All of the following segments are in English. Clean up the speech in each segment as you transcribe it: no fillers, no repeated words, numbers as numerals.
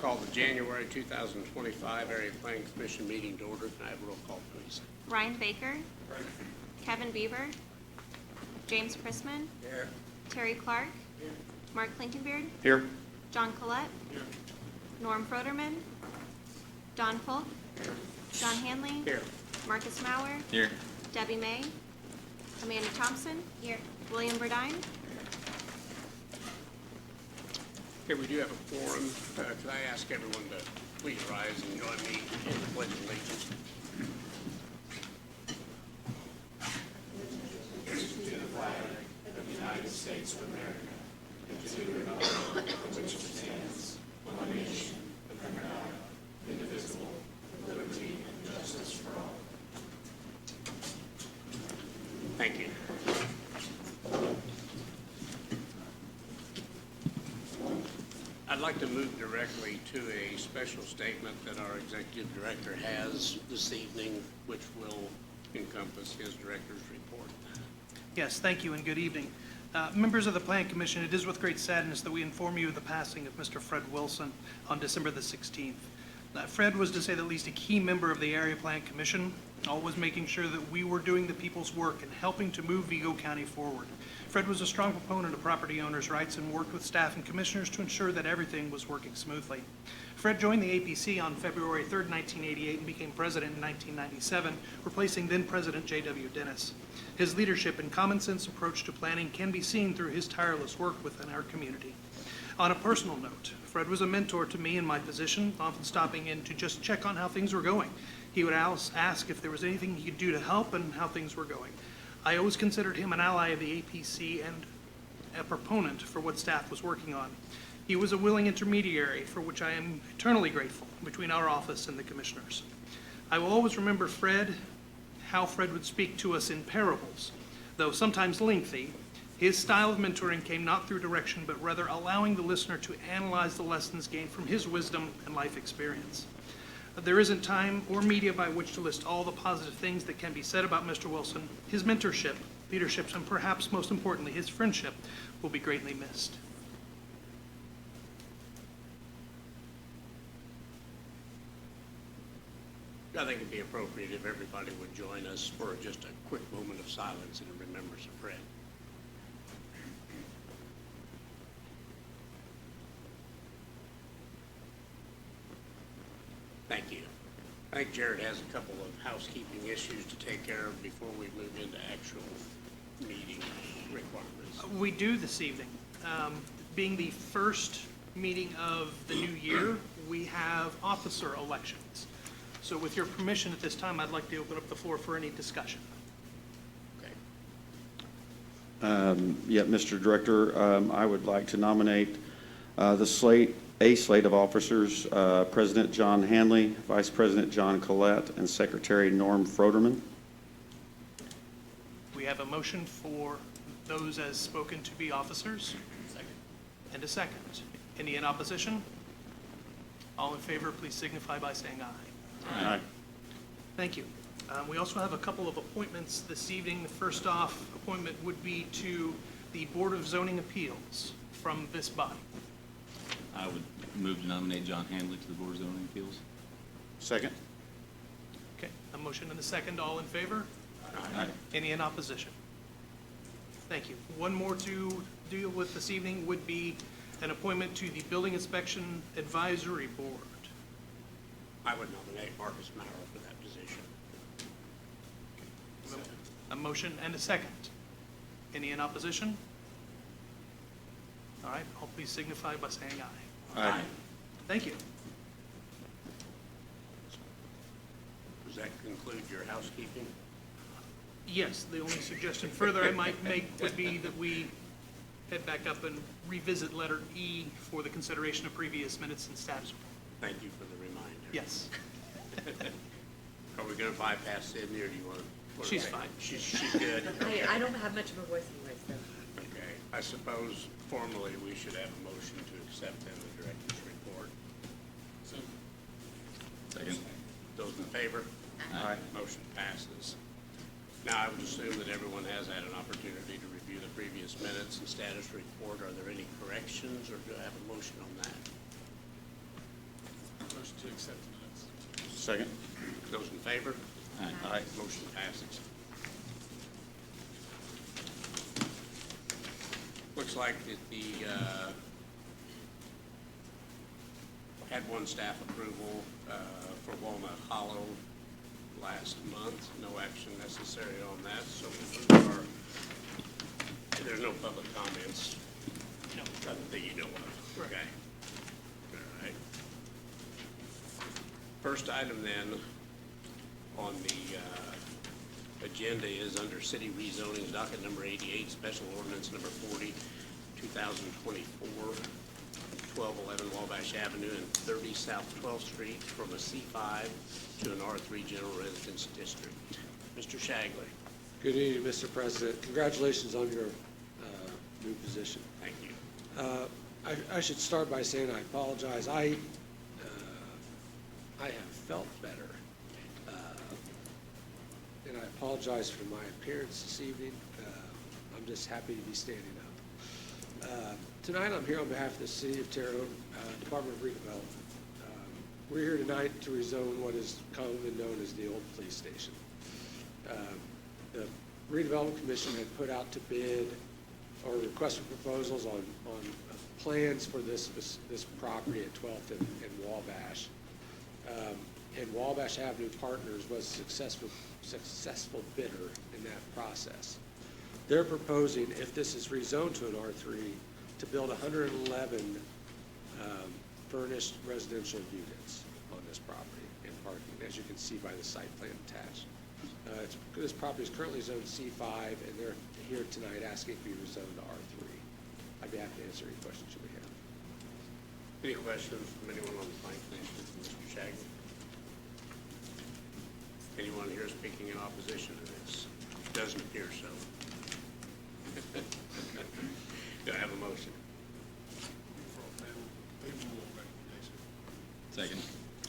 call the January 2025 Area Planning Commission meeting to order. Can I have a roll call, please? Ryan Baker. Kevin Beaver. James Chrisman. Here. Terry Clark. Mark Clinkenbeard. Here. John Collette. Norm Froderman. Don Polk. John Hanley. Here. Marcus Mauer. Here. Debbie May. Amanda Thompson. Here. William Burdine. Okay, we do have a quorum. Could I ask everyone to please rise and join me in the pledge of allegiance? Thank you. I'd like to move directly to a special statement that our executive director has this evening, which will encompass his director's report. Yes, thank you and good evening. Members of the Planning Commission, it is with great sadness that we inform you of the passing of Mr. Fred Wilson on December the 16th. Fred was, to say the least, a key member of the Area Planning Commission, always making sure that we were doing the people's work and helping to move Vigo County forward. Fred was a strong proponent of property owners' rights and worked with staff and commissioners to ensure that everything was working smoothly. Fred joined the APC on February 3rd, 1988 and became president in 1997, replacing then-President J.W. Dennis. His leadership and common-sense approach to planning can be seen through his tireless work within our community. On a personal note, Fred was a mentor to me in my position, often stopping in to just check on how things were going. He would ask if there was anything he could do to help and how things were going. I always considered him an ally of the APC and a proponent for what staff was working on. He was a willing intermediary, for which I am eternally grateful, between our office and the commissioners. I will always remember how Fred would speak to us in parables. Though sometimes lengthy, his style of mentoring came not through direction, but rather allowing the listener to analyze the lessons gained from his wisdom and life experience. There isn't time or media by which to list all the positive things that can be said about Mr. Wilson. His mentorship, leadership, and perhaps most importantly, his friendship will be greatly missed. I think it'd be appropriate if everybody would join us for just a quick moment of silence in remembrance of Fred. Thank you. I think Jared has a couple of housekeeping issues to take care of before we move into actual meeting requirements. We do this evening. Being the first meeting of the new year, we have officer elections. So with your permission at this time, I'd like to open up the floor for any discussion. Okay. Yeah, Mr. Director, I would like to nominate a slate of officers, President John Hanley, Vice President John Collette, and Secretary Norm Froderman. We have a motion for those as spoken to be officers. Second. And a second. Any in opposition? All in favor, please signify by saying aye. Aye. Thank you. We also have a couple of appointments this evening. The first off appointment would be to the Board of Zoning Appeals from this body. I would move to nominate John Hanley to the Board of Zoning Appeals. Second. Okay, a motion and a second. All in favor? Aye. Any in opposition? Thank you. One more to deal with this evening would be an appointment to the Building Inspection Advisory Board. I would nominate Marcus Mauer for that position. A motion and a second. Any in opposition? All right, all please signify by saying aye. Aye. Thank you. Does that conclude your housekeeping? Yes, the only suggestion further I might make would be that we head back up and revisit letter E for the consideration of previous minutes and status report. Thank you for the reminder. Yes. Are we going to bypass Sydney, or do you want to? She's fine. She's good. I don't have much of a voice anyway, so. Okay. I suppose formally we should have a motion to accept then the director's report. Second. Those in favor? Aye. Motion passes. Now, I would assume that everyone has had an opportunity to review the previous minutes and status report. Are there any corrections, or do I have a motion on that? Motion to accept the minutes. Second. Those in favor? Aye. Motion passes. Looks like that the, had one staff approval for Walnut Hollow last month. No action necessary on that, so we move our, there's no public comments. No. Nothing that you know of. Correct. Okay. All right. First item then on the agenda is under city rezonings, docket number 88, special ordinance number 40, 2024, 1211 Wabash Avenue and 30 South 12th Street from a C5 to an R3 general residence district. Mr. Shagley. Good evening, Mr. President. Congratulations on your new position. Thank you. I should start by saying I apologize. I have felt better. And I apologize for my appearance this evening. I'm just happy to be standing up. Tonight, I'm here on behalf of the City of Terre Haute, Department of Redevelopment. We're here tonight to rezone what is commonly known as the old police station. The Redevelopment Commission had put out to bid or requested proposals on plans for this property at 12th and Wabash. And Wabash Avenue Partners was a successful bidder in that process. They're proposing, if this is rezoned to an R3, to build 111 furnished residential units on this property and parking, as you can see by the site plan attached. This property is currently zoned C5, and they're here tonight asking if we rezone to R3. I'd be happy to answer any questions you may have. Any questions from anyone on the planning commission? Mr. Shagley? Anyone here speaking in opposition to this? Doesn't appear so. Do I have a motion? Favorable recommendation. Second.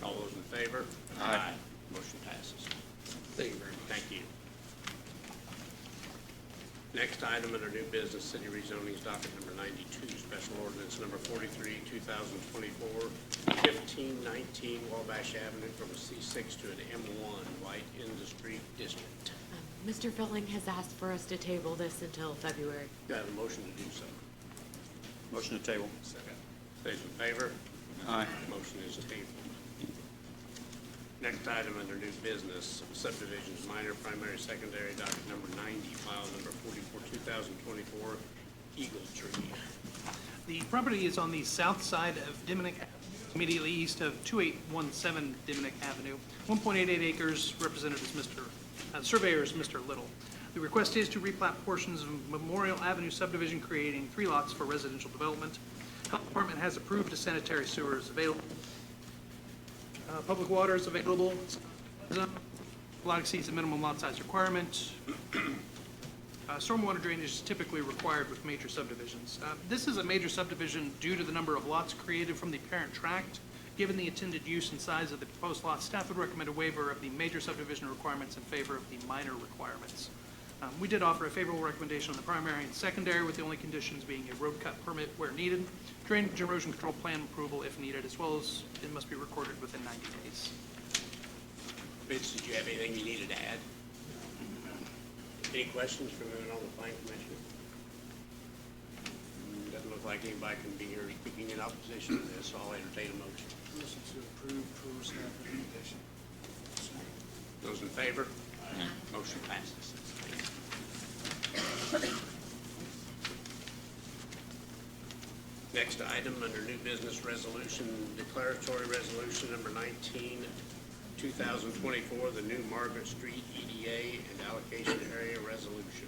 All those in favor? Aye. Motion passes. Thank you very much. Thank you. Next item under new business, city rezoning is docket number 92, special ordinance number 43, 2024, 1519 Wabash Avenue from a C6 to an M1 light industry district. Mr. Filling has asked for us to table this until February. Do I have a motion to do so? Motion to table. Second. Those in favor? Aye. Motion is tabled. Next item under new business, subdivisions, minor, primary, secondary, docket number 90, file number 44, 2024, Eagle Tree. The property is on the south side of Diminick Avenue, immediately east of 2817 Diminick Avenue. 1.88 acres, represented as surveyor is Mr. Little. The request is to replat portions of Memorial Avenue subdivision, creating 3 lots for residential development. Health Department has approved a sanitary sewer is available. Public water is available. Lot exceeds the minimum lot size requirement. Stormwater drainage is typically required with major subdivisions. This is a major subdivision due to the number of lots created from the parent tract. Given the intended use and size of the proposed lot, staff would recommend a waiver of the major subdivision requirements in favor of the minor requirements. We did offer a favorable recommendation on the primary and secondary, with the only conditions being a road cut permit where needed, drainage erosion control plan approval if needed, as well as it must be recorded within 90 days. Vince, did you have anything you needed to add? Any questions from anyone on the planning commission? Doesn't look like anybody can be here speaking in opposition to this, so I'll entertain a motion. Motion to approve per staff recommendation. Those in favor? Motion passes. Next item under new business resolution, declaratory resolution number 19, 2024, the new Margaret Street EDA and allocation area resolution.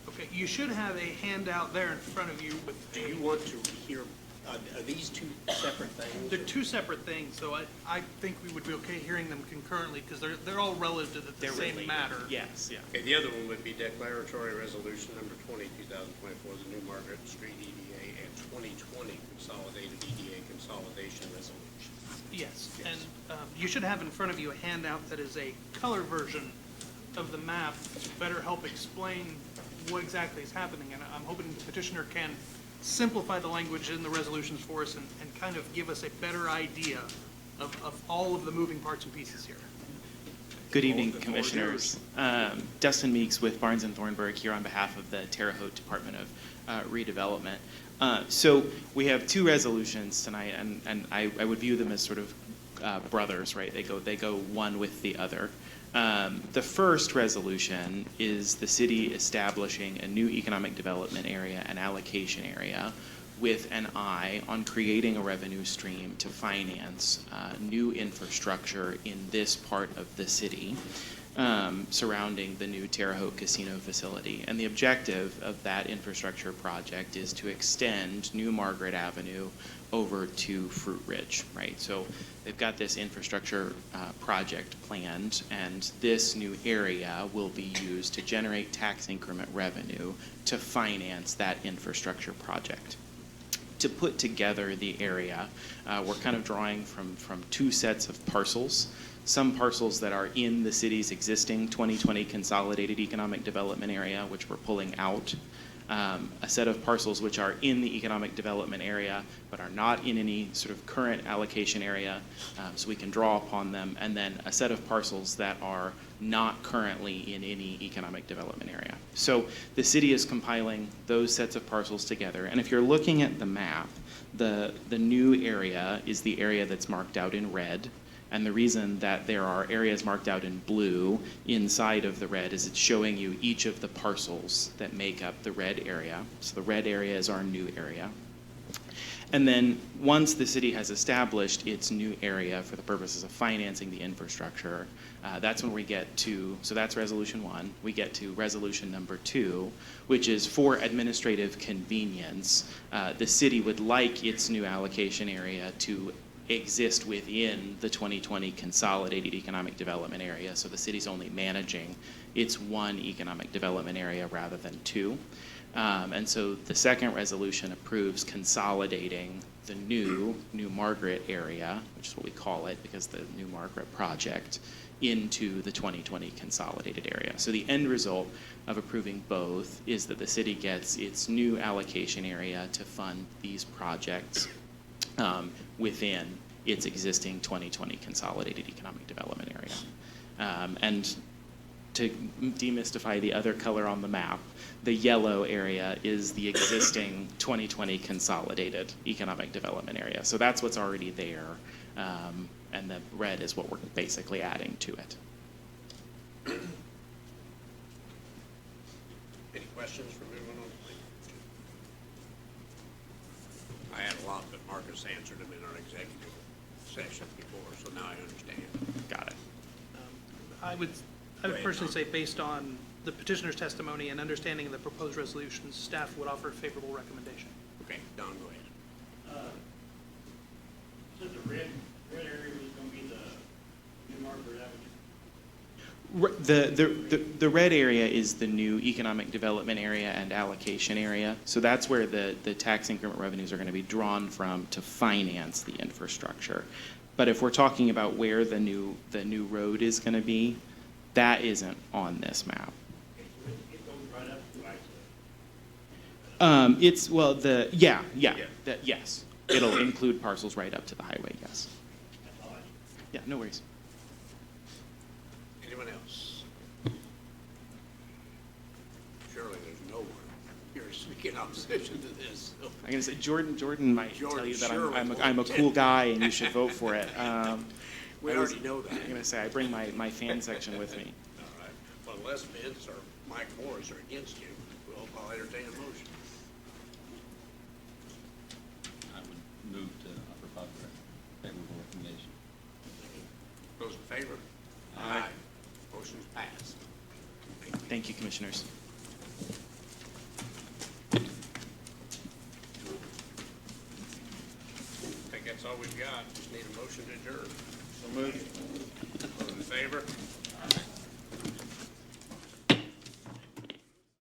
Okay, you should have a handout there in front of you with. Do you want to hear, are these two separate things? They're two separate things, so I think we would be okay hearing them concurrently, because they're all relative to the same related. matter. Yes, yeah. Okay, the other one would be declaratory resolution number 20, 2024, the new Margaret Street EDA and 2020 consolidated EDA consolidation resolution. Yes, and you should have in front of you a handout that is a color version of the map to better help explain what exactly is happening. And I'm hoping the petitioner can simplify the language in the resolutions for us and kind of give us a better idea of all of the moving parts and pieces here. Good evening, The floor is Commissioners. Dustin Meeks with Barnes & Thornburg here on behalf of the Terre Haute Department of Redevelopment. So we have two resolutions tonight, and I would view them as sort of brothers, right? They go one with the other. The first resolution is the city establishing a new economic development area, an allocation area, with an eye on creating a revenue stream to finance new infrastructure in this part of the city surrounding the new Terre Haute Casino facility. And the objective of that infrastructure project is to extend New Margaret Avenue over to Fruit Ridge, right? So they've got this infrastructure project planned, and this new area will be used to generate tax increment revenue to finance that infrastructure project. To put together the area, we're kind of drawing from two sets of parcels. Some parcels that are in the city's existing 2020 consolidated economic development area, which we're pulling out. A set of parcels which are in the economic development area but are not in any sort of current allocation area, so we can draw upon them, and then a set of parcels that are not currently in any economic development area. So the city is compiling those sets of parcels together, and if you're looking at the map, the new area is the area that's marked out in red. And the reason that there are areas marked out in blue inside of the red is it's showing you each of the parcels that make up the red area. So the red area is our new area. And then once the city has established its new area for the purposes of financing the infrastructure, that's when we get to, so that's resolution 1. We get to resolution number 2, which is for administrative convenience. The city would like its new allocation area to exist within the 2020 consolidated economic development area. So the city's only managing its one economic development area rather than two. And so the second resolution approves consolidating the New Margaret area, which is what we call it because the New Margaret project, into the 2020 consolidated area. So the end result of approving both is that the city gets its new allocation area to fund these projects within its existing 2020 consolidated economic development area. And to demystify the other color on the map, the yellow area is the existing 2020 consolidated economic development area. So that's what's already there, and the red is what we're basically adding to it. Any questions from anyone on the I had a lot, but Marcus answered them in our executive session before, so now I understand. Got it. I would personally say, based on the petitioner's testimony and understanding of the proposed resolutions, staff would offer a favorable recommendation. Okay, Don, go ahead. So the red area was going to be the New Margaret Avenue? The red area is the new economic development area and allocation area. So that's where the tax increment revenues are going to be drawn from to finance the infrastructure. But if we're talking about where the new road is going to be, that isn't on this map. Okay, so it goes right up to Islip. It's, well, yes. It'll include parcels right up to the highway, yes. That's all I Yeah, no worries. Anyone else? Surely there's no one here speaking opposition to this. So. I'm gonna say Jordan might tell you that Jordan I'm a cool guy and you should vote for it. We already know that. I'm gonna say I bring my fan section with me. All right. Well, unless Vince or Mike Morris are against you, I'll entertain a motion. I would move to offer favorable recommendation. Those in favor? Aye. Motion's passed. Thank you, Commissioners. I think that's all we've got. Just need a motion to adjourn. So moved. Those in favor?